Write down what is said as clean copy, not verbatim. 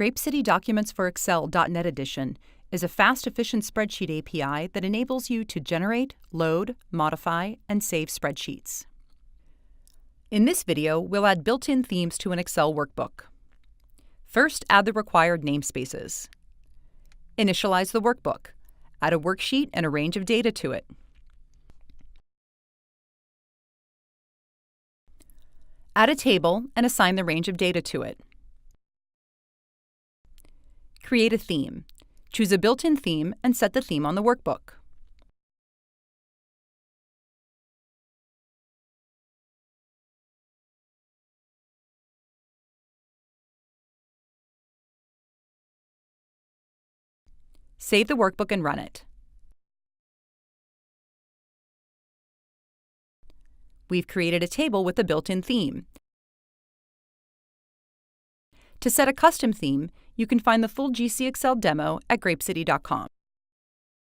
GrapeCity Documents for Excel.NET Edition is a fast, efficient spreadsheet API that enables you to generate, load, modify, and save spreadsheets. In this video, we'll add built-in themes to an Excel workbook. First, add the required namespaces. Initialize the workbook. Add a worksheet and a range of data to it. Add a table and assign the range of data to it. Create a theme. Choose a built-in theme and set the theme on the workbook. Save the workbook and run it. We've created a table with a built-in theme. To set a custom theme, you can find the full GcExcel demo at grapecity.com.